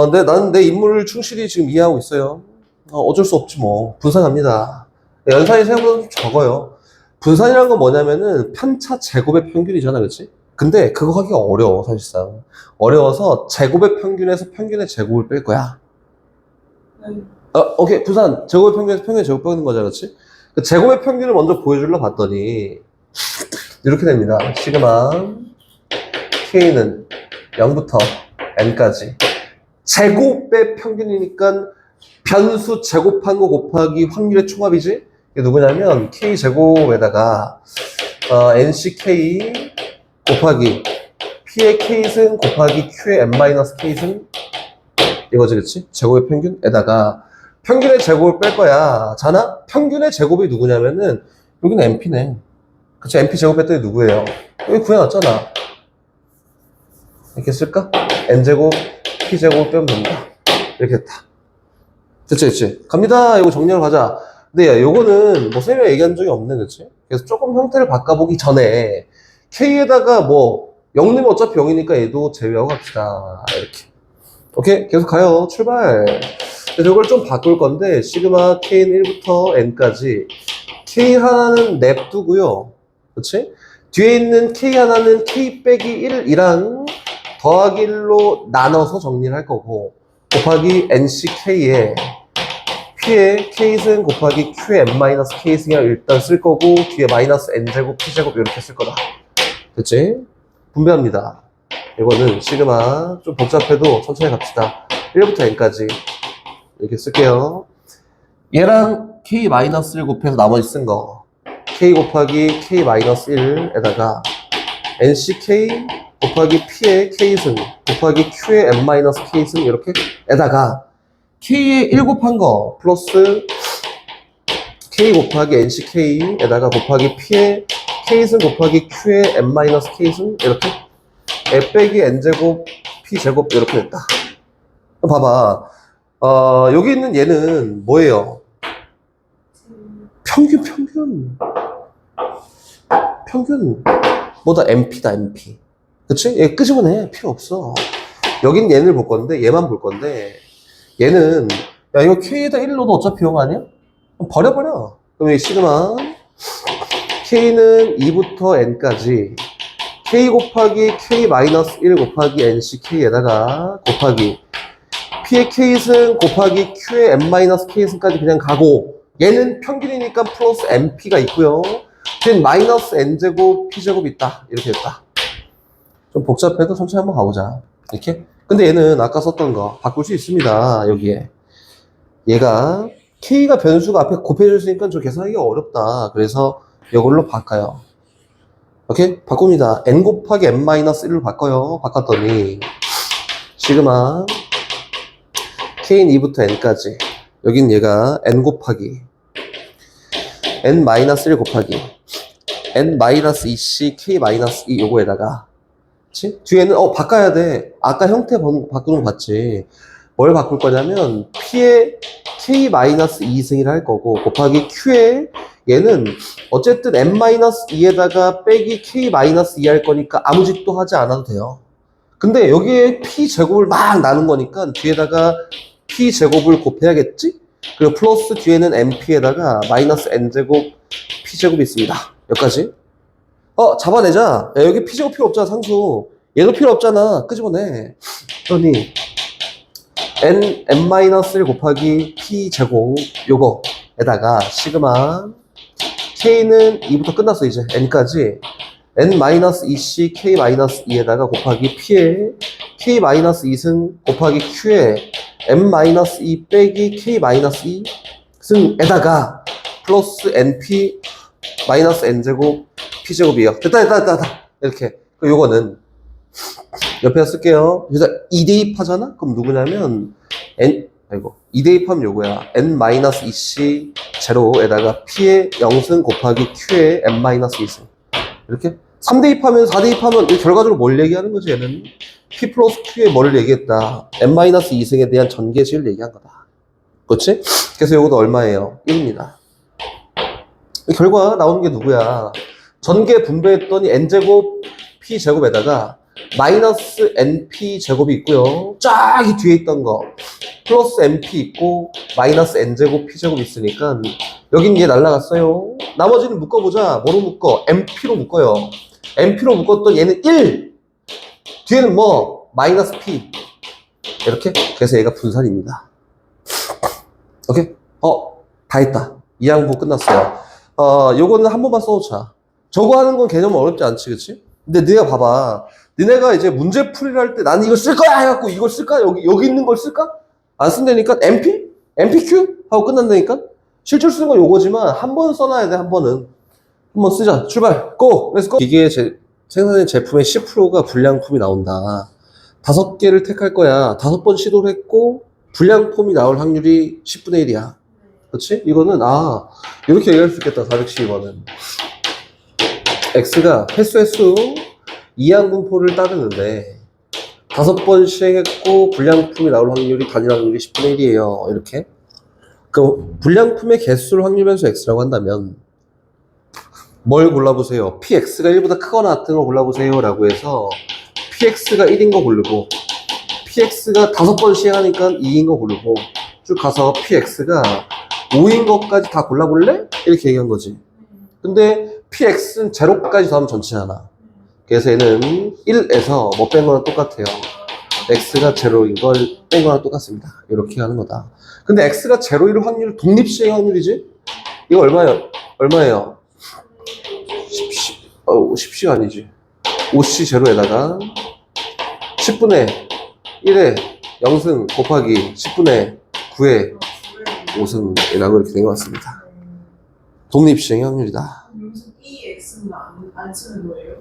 근데 나는 내 인물을 충실히 지금 이해하고 있어요. 어쩔 수 없지 뭐. 분산합니다. 연산이 생각보다 좀 적어요. 분산이라는 건 뭐냐면은 편차 제곱의 평균이잖아, 그치? 근데 그거 하기가 어려워, 사실상. 어려워서 제곱의 평균에서 평균의 제곱을 뺄 거야. 오케이. 분산. 제곱의 평균에서 평균의 제곱 빼는 거잖아, 그치? 그 제곱의 평균을 먼저 보여주려 봤더니, 이렇게 됩니다. 시그마 K는 0부터 N까지. 제곱의 평균이니까 변수 제곱한 거 곱하기 확률의 총합이지? 이게 누구냐면 K제곱에다가 NCK 곱하기 P의 K승 곱하기 Q의 N-K승 이거지, 그치? 제곱의 평균에다가 평균의 제곱을 뺄 거야. 자나? 평균의 제곱이 누구냐면은 여기는 NP네. 그치? NP 제곱 뺐더니 누구예요? 여기 구해놨잖아. 이렇게 쓸까? N제곱 P제곱 빼면 된다. 이렇게 했다. 됐지, 됐지? 갑니다. 이거 정리하러 가자. 근데 야, 요거는 뭐 쌤이 얘기한 적이 없네, 그치? 그래서 조금 형태를 바꿔보기 전에 K에다가 뭐 0 넣으면 어차피 0이니까 얘도 제외하고 갑시다. 이렇게. 오케이? 계속 가요. 출발. 그래서 이걸 좀 바꿀 건데 시그마 K는 1부터 N까지 K 하나는 냅두고요. 그치? 뒤에 있는 K 하나는 K 빼기 1이랑 더하기 1로 나눠서 정리를 할 거고 곱하기 NCK에 P의 K승 곱하기 Q의 N-K승이랑 일단 쓸 거고 뒤에 마이너스 N제곱 P제곱 이렇게 쓸 거다. 됐지? 분배합니다. 이거는 시그마 좀 복잡해도 천천히 갑시다. 1부터 N까지 이렇게 쓸게요. 얘랑 K-1 곱해서 나머지 쓴 거 K 곱하기 K-1에다가 NCK 곱하기 P의 K승 곱하기 Q의 N-K승 이렇게 에다가 K에 1 곱한 거 플러스 K 곱하기 NCK에다가 곱하기 P의 K승 곱하기 Q의 N-K승 이렇게 에 빼기 N제곱 P제곱 이렇게 됐다. 봐봐. 여기 있는 얘는 뭐예요? 평균 뭐다 NP다 NP. 그치? 얘 끄집어내. 필요 없어. 여긴 얘를 볼 건데 얘만 볼 건데 얘는 야 이거 K에다 1로도 어차피 0 아니야? 그럼 버려버려. 그럼 이 시그마 K는 2부터 N까지 K 곱하기 K-1 곱하기 NCK에다가 곱하기 P의 K승 곱하기 Q의 N-K승까지 그냥 가고 얘는 평균이니까 플러스 NP가 있고요. 뒤엔 마이너스 N제곱 P제곱 있다. 이렇게 됐다. 좀 복잡해도 천천히 한번 가보자. 이렇게. 근데 얘는 아까 썼던 거 바꿀 수 있습니다. 여기에. 얘가 K가 변수가 앞에 곱해져 있으니까 좀 계산하기가 어렵다. 그래서 이걸로 바꿔요. 오케이? 바꿉니다. N 곱하기 N-1로 바꿔요. 바꿨더니 시그마 K는 2부터 N까지 여긴 얘가 N 곱하기 N-1 곱하기 N-2C K-2 요거에다가 그치? 뒤에는 바꿔야 돼. 아까 형태 바꾸는 거 봤지. 뭘 바꿀 거냐면 P의 K-2승이라 할 거고 곱하기 Q의 얘는 어쨌든 N-2에다가 빼기 K-2 할 거니까 아무 짓도 하지 않아도 돼요. 근데 여기에 P제곱을 막 나눈 거니까 뒤에다가 P제곱을 곱해야겠지? 그리고 플러스 뒤에는 NP에다가 마이너스 N제곱 P제곱이 있습니다. 여기까지. 잡아내자. 야, 여기 P제곱 필요 없잖아, 상수. 얘도 필요 없잖아. 끄집어내. 그러니 N-1 곱하기 P제곱 요거에다가 시그마 K는 2부터 끝났어 이제 N까지 N-2C K-2에다가 곱하기 P의 K-2승 곱하기 Q의 M-2 빼기 K-2 승에다가 플러스 NP 마이너스 N제곱 P제곱이에요. 됐다. 이렇게. 요거는 옆에다 쓸게요. 그래서 2대입하잖아? 그럼 누구냐면 아이고 2대입하면 요거야. N-2C 제로에다가 P의 0승 곱하기 Q의 M-2승 이렇게 3대입하면 4대입하면 결과적으로 뭘 얘기하는 거지 얘는? P 플러스 Q의 뭐를 얘기했다? M-2승에 대한 전개식을 얘기한 거다. 그렇지? 그래서 요것도 얼마예요? 1입니다. 결과 나오는 게 누구야? 전개 분배했더니 N제곱 P 제곱에다가 마이너스 NP 제곱이 있고요. 쫙 이 뒤에 있던 거 플러스 NP 있고 마이너스 N제곱 P 제곱이 있으니까 여긴 얘 날라갔어요. 나머지는 묶어보자. 뭐로 묶어? NP로 묶어요. NP로 묶었던 얘는 1. 뒤에는 뭐? 마이너스 P. 이렇게. 그래서 얘가 분산입니다. 오케이? 다 했다. 이 항부 끝났어요. 요거는 한 번만 써놓자. 저거 하는 건 개념 어렵지 않지, 그치? 근데 너네가 봐봐. 너네가 이제 문제 풀이를 할 때 나는 이거 쓸 거야 해갖고 이걸 쓸까? 여기 있는 걸 쓸까? 안 쓴다니까? MP? MPQ? 하고 끝난다니까? 실제로 쓰는 건 요거지만 한 번 써놔야 돼, 한 번은. 한번 쓰자. 출발. 고! 렛츠 고! 이게 생산된 제품의 10%가 불량품이 나온다. 5개를 택할 거야. 5번 시도를 했고 불량품이 나올 확률이 10분의 1이야. 그렇지? 이거는 이렇게 얘기할 수 있겠다. 412번은 X가 횟수 이항분포를 따르는데 5번 시행했고 불량품이 나올 확률이 단일 확률이 10분의 1이에요. 이렇게. 그 불량품의 개수를 확률 변수 X라고 한다면 뭘 골라보세요. PX가 1보다 크거나 같은 거 골라보세요 라고 해서 PX가 1인 거 고르고 PX가 5번 시행하니까 2인 거 고르고 쭉 가서 PX가 5인 것까지 다 골라볼래? 이렇게 얘기한 거지. 근데 PX는 제로까지 더하면 전체잖아. 그래서 얘는 1에서 뭐 뺀 거랑 똑같아요. X가 제로인 걸 뺀 거랑 똑같습니다. 이렇게 하는 거다. 근데 X가 제로일 확률, 독립시행 확률이지? 이거 얼마예요? 10C가 아니지. 5C 제로에다가 10분의 1에 0승 곱하기 10분의 9에 5승이라고 이렇게 된 것 같습니다. 독립시행 확률이다. 무슨 EX는 안 쓰는 거예요?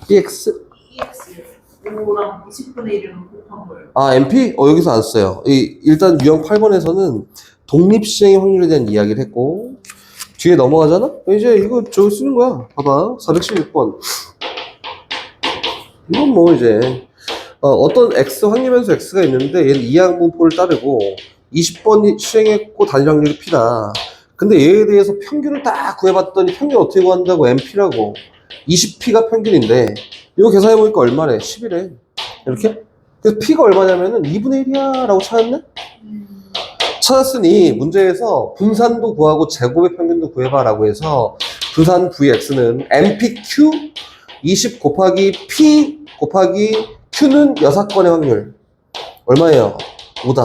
EX? EX요. 5랑 20분의 1은 곱한 거예요. MP? 여기서 안 써요. 일단 유형 8번에서는 독립시행의 확률에 대한 이야기를 했고 뒤에 넘어가잖아? 이제 이거 저기 쓰는 거야. 봐봐. 416번. 이건 뭐 이제 어떤 X 확률변수 X가 있는데 얘는 이항분포를 따르고 20번 시행했고 단일 확률이 P다. 근데 얘에 대해서 평균을 딱 구해봤더니 평균 어떻게 구한다고? MP라고. 20P가 평균인데 이거 계산해보니까 얼마래? 10이래. 이렇게? 그래서 P가 얼마냐면은 2분의 1이야 라고 찾았네? 찾았으니 문제에서 분산도 구하고 제곱의 평균도 구해봐 라고 해서 분산 VX는 MPQ 20 곱하기 P 곱하기 Q는 6건의 확률 얼마예요? 5다.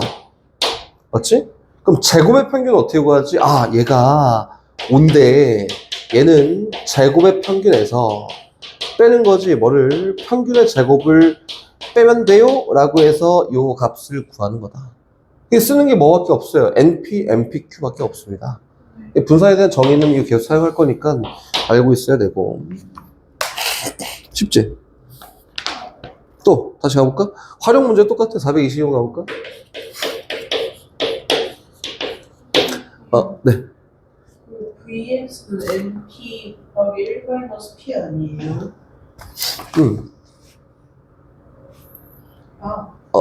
맞지? 그럼 제곱의 평균은 어떻게 구하지? 얘가 5인데 얘는 제곱의 평균에서 빼는 거지. 뭐를? 평균의 제곱을 빼면 돼요? 라고 해서 요 값을 구하는 거다. 쓰는 게 뭐밖에 없어요. NP, MPQ밖에 없습니다. 분산에 대한 정의는 이거 계속 사용할 거니까 알고 있어야 되고. 쉽지? 또 다시 가볼까? 활용 문제 똑같아. 420번 가볼까? 네. VX는 NP 곱하기 1 마이너스 P 아니에요?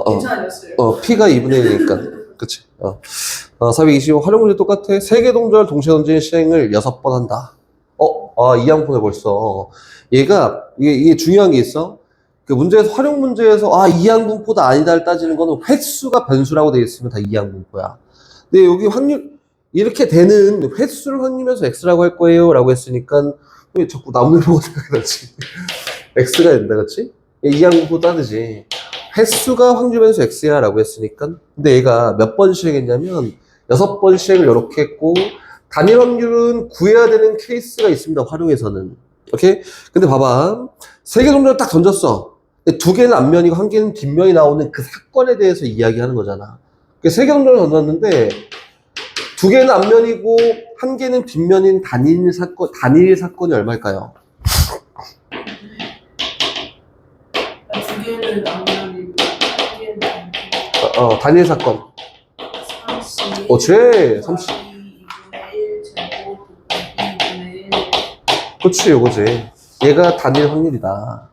괜찮았어요. P가 2분의 1이니까. 그치. 425 활용 문제 똑같아. 3개 동작을 동시에 던지는 시행을 6번 한다. 이항분에 벌써. 이게 중요한 게 있어. 그 문제에서, 활용 문제에서, 이항분포다 아니다를 따지는 거는 횟수가 변수라고 되어 있으면 다 이항분포야. 근데 여기 확률, 이렇게 되는 횟수를 확률면서 X라고 할 거예요. 라고 했으니까, 왜 자꾸 나무늘 보고 생각이 나지? X가 된다, 그치? 이항분포 따르지. 횟수가 확률변수 X야 라고 했으니까. 근데 얘가 몇 번 시행했냐면 6번 시행을 이렇게 했고 단일 확률은 구해야 되는 케이스가 있습니다. 활용에서는. 오케이? 근데 봐봐. 3개 동작을 딱 던졌어. 2개는 앞면이고 1개는 뒷면이 나오는 그 사건에 대해서 이야기하는 거잖아. 3개 동작을 던졌는데 2개는 앞면이고 1개는 뒷면인 단일 사건이 얼마일까요? 2개는 앞면이고 1개는 단일 사건. 30. 그래. 30. 2분의 1 제곱 2분의 1. 그치, 요거지. 얘가 단일 확률이다.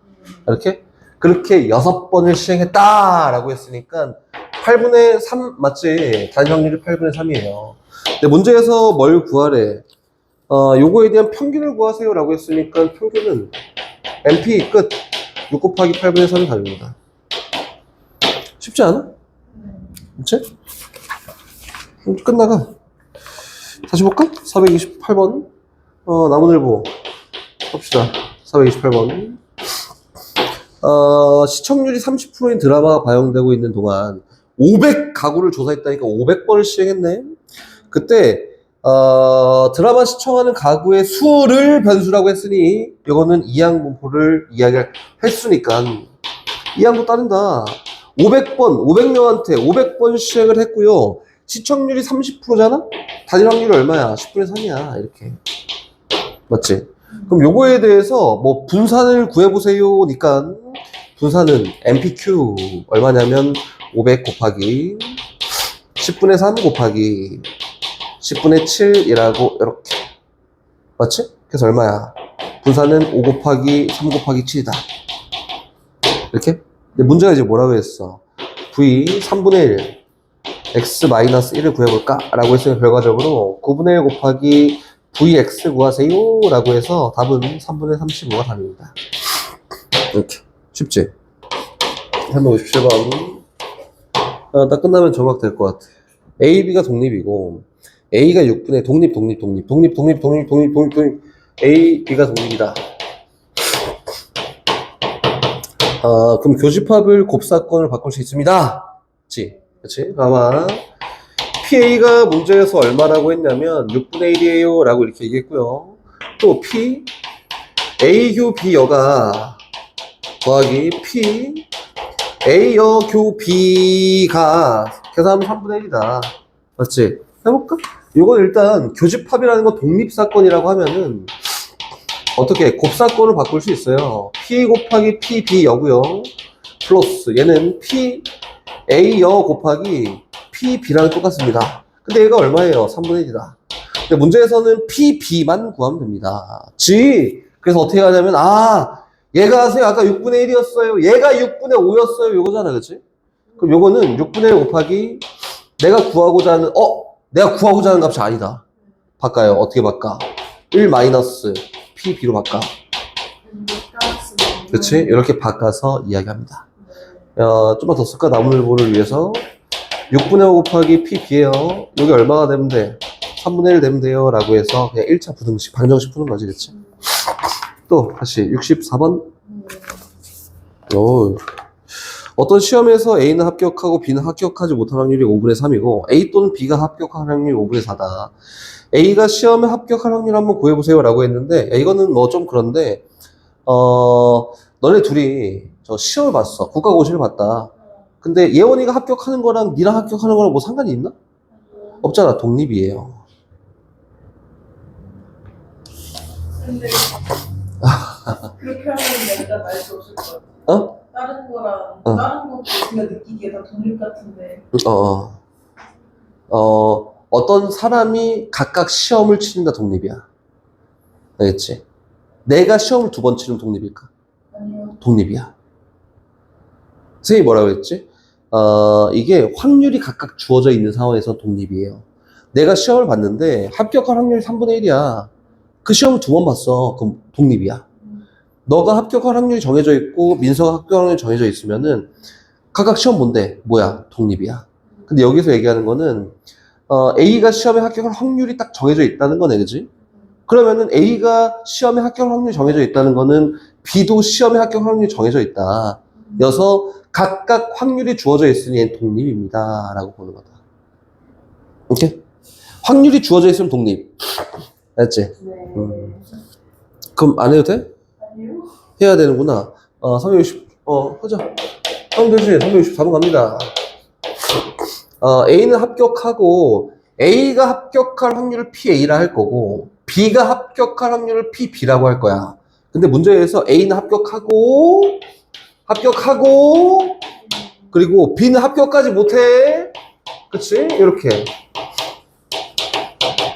이렇게? 그렇게 6번을 시행했다라고 했으니까 8분의 3 맞지? 단일 확률이 8분의 3이에요. 근데 문제에서 뭘 구하래? 요거에 대한 평균을 구하세요 라고 했으니까 평균은 MP 끝. 6 곱하기 8분의 3이 답입니다. 쉽지 않아? 그치? 그럼 끝나가. 다시 볼까? 428번. 나무늘보. 봅시다. 428번. 시청률이 30%인 드라마가 방영되고 있는 동안 500가구를 조사했다니까 500번을 시행했네. 그때 드라마 시청하는 가구의 수를 변수라고 했으니 이거는 이항분포를 이야기할 횟수니까 이항도 따른다. 500번, 500명한테 500번 시행을 했고요. 시청률이 30%잖아? 단일 확률이 얼마야? 10분의 3이야. 이렇게. 맞지? 그럼 요거에 대해서 뭐 분산을 구해보세요. 니까 분산은 MPQ 얼마냐면 500 곱하기 10분의 3 곱하기 10분의 7이라고 이렇게. 맞지? 그래서 얼마야? 분산은 5 곱하기 3 곱하기 7이다. 이렇게? 근데 문제가 이제 뭐라고 했어? V 3분의 1 x-1을 구해볼까? 라고 했으면 결과적으로 9분의 1 곱하기 vx 구하세요 라고 해서 답은 3분의 35가 답입니다. 이렇게 쉽지? 357번 딱 끝나면 정확 될 것 같아. A, B가 독립이고 A가 6분의 독립 A, B가 독립이다. 그럼 교집합을 곱사건을 바꿀 수 있습니다. 그치? 아마 PA가 문제에서 얼마라고 했냐면 6분의 1이에요 라고 이렇게 얘기했고요. 또 P A교 B여가 더하기 P A여교 B가 계산하면 3분의 1이다. 맞지? 해볼까? 이건 일단 교집합이라는 건 독립사건이라고 하면은 어떻게 곱사건을 바꿀 수 있어요. P 곱하기 P B여고요. 플러스 얘는 P A여 곱하기 P B랑 똑같습니다. 근데 얘가 얼마예요? 3분의 1이다. 근데 문제에서는 P B만 구하면 됩니다. 그래서 어떻게 하냐면 얘가 아까 6분의 1이었어요. 얘가 6분의 5였어요. 요거잖아. 그치? 그럼 요거는 6분의 1 곱하기 내가 구하고자 하는 값이 아니다. 바꿔요. 어떻게 바꿔? 1 마이너스 P B로 바꿔. 그치? 이렇게 바꿔서 이야기합니다. 좀만 더 쓸까? 나무늘보를 위해서 6분의 5 곱하기 P B에요. 여기 얼마가 되면 돼? 3분의 1 되면 돼요 라고 해서 그냥 1차 부등식, 방정식 푸는 거지. 그치? 또 다시 64번. 어떤 시험에서 A는 합격하고 B는 합격하지 못할 확률이 5분의 3이고 A 또는 B가 합격할 확률이 5분의 4다. A가 시험에 합격할 확률 한번 구해보세요 라고 했는데 이거는 뭐 좀 그런데 너네 둘이 저 시험을 봤어. 국가고시를 봤다. 근데 예원이가 합격하는 거랑 니랑 합격하는 거랑 뭐 상관이 있나? 없잖아. 독립이에요. 근데 그렇게 하면 내가 알 수 없을 것 같아. 다른 거랑 다른 것도 우리가 느끼기에 다 독립 같은데. 어떤 사람이 각각 시험을 치는다 독립이야. 알겠지? 내가 시험을 2번 치는 독립일까? 아니요. 독립이야. 선생님이 뭐라고 했지? 이게 확률이 각각 주어져 있는 상황에서 독립이에요. 내가 시험을 봤는데 합격할 확률이 3분의 1이야. 그 시험을 2번 봤어. 그럼 독립이야. 너가 합격할 확률이 정해져 있고 민서가 합격할 확률이 정해져 있으면은 각각 시험 뭔데? 뭐야? 독립이야. 근데 여기서 얘기하는 거는 A가 시험에 합격할 확률이 딱 정해져 있다는 거네. 그지? 그러면은 A가 시험에 합격할 확률이 정해져 있다는 거는 B도 시험에 합격할 확률이 정해져 있다. 여서 각각 확률이 주어져 있으니 얘는 독립입니다. 라고 보는 거다. 오케이? 확률이 주어져 있으면 독립. 알았지? 네. 그럼 안 해도 돼? 아니요. 해야 되는구나. 360, 하자. 하면 되지. 364번 갑니다. A는 합격하고, A가 합격할 확률을 PA라 할 거고, B가 합격할 확률을 PB라고 할 거야. 근데 문제에서 A는 합격하고, 그리고 B는 합격까지 못해. 그치? 이렇게.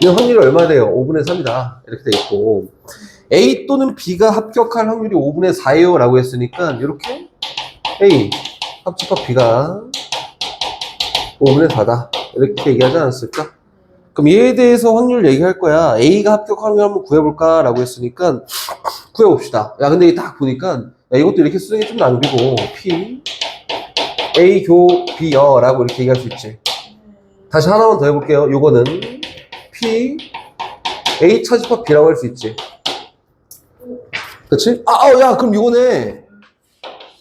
이 확률이 얼마 돼요? 5분의 3이다. 이렇게 돼 있고. A 또는 B가 합격할 확률이 5분의 4예요. 라고 했으니까, 이렇게. A, 합집합 B가 5분의 4다. 이렇게 얘기하지 않았을까? 그럼 얘에 대해서 확률 얘기할 거야. A가 합격할 확률 한번 구해볼까? 라고 했으니까, 구해봅시다. 야, 근데 딱 보니까, 야, 이것도 이렇게 쓰는 게 좀 낭비고, P, A 교 B여라고 이렇게 얘기할 수 있지. 다시 하나만 더 해볼게요. 요거는 P, A 차집합 B라고 할 수 있지. 그치? 야, 그럼 요거네.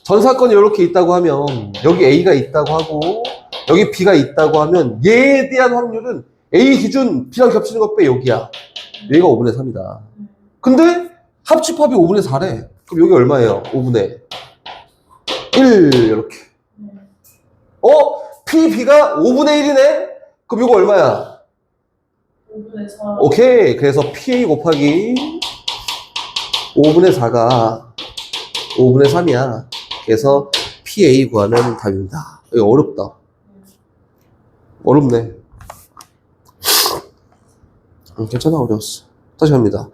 전 사건이 이렇게 있다고 하면, 여기 A가 있다고 하고, 여기 B가 있다고 하면, 얘에 대한 확률은 A 기준 B랑 겹치는 것 빼 여기야. 여기가 5분의 3이다. 근데 합집합이 5분의 4래. 그럼 여기 얼마예요? 5분의 1 이렇게. P, B가 5분의 1이네? 그럼 이거 얼마야? 5분의 4. 오케이. 그래서 PA 곱하기 5분의 4가 5분의 3이야. 그래서 PA 구하면 답입니다. 이거 어렵다. 어렵네. 괜찮아, 어려웠어. 다시 갑니다.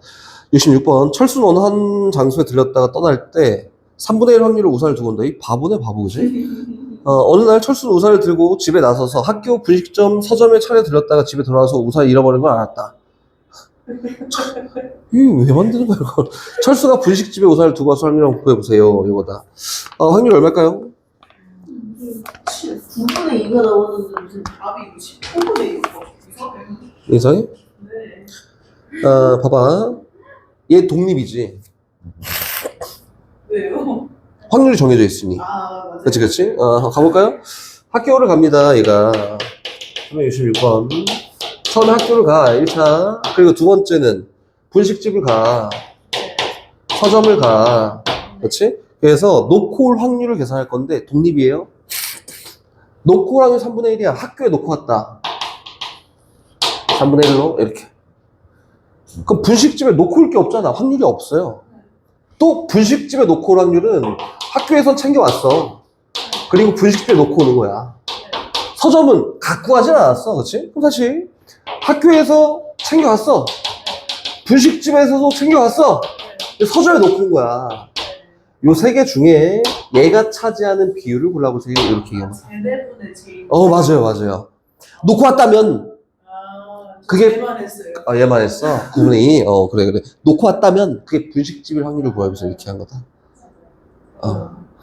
66번. 철수는 어느 한 장소에 들렸다가 떠날 때 3분의 1 확률로 우산을 두고 온다. 이 바보네, 바보, 그지? 어느 날 철수는 우산을 들고 집에 나서서 학교 분식점 서점에 차례 들렸다가 집에 돌아와서 우산을 잃어버린 걸 알았다. 이거 왜 만드는 거야, 이거? 철수가 분식집에 우산을 두고 와서 확률 한번 구해보세요. 이거다. 확률 얼마일까요? 9분의 2가 나왔는데 무슨 답이 10분의 2가 이상해? 네. 봐봐. 얘 독립이지. 왜요? 확률이 정해져 있으니. 맞아요. 그치. 가볼까요? 학교를 갑니다, 얘가. 366번. 처음에 학교를 가, 1차. 그리고 두 번째는 분식집을 가. 서점을 가. 그치? 그래서 놓고 올 확률을 계산할 건데, 독립이에요. 놓고 올 확률 3분의 1이야. 학교에 놓고 갔다. 3분의 1로, 이렇게. 그럼 분식집에 놓고 올 게 없잖아. 확률이 없어요. 또 분식집에 놓고 올 확률은 학교에서 챙겨왔어. 그리고 분식집에 놓고 오는 거야. 서점은 갖고 가진 않았어. 그치? 그럼 사실 학교에서 챙겨왔어. 분식집에서도 챙겨왔어. 서점에 놓고 온 거야. 요 세 개 중에 얘가 차지하는 비율을 골라보세요. 이렇게 얘기하면. 제대분의 제일. 맞아요. 놓고 왔다면 그게- 얘만 했어요. 얘만 했어. 9분의 2. 그래. 놓고 왔다면 그게 분식집일 확률을 구해보세요. 이렇게 한 거다.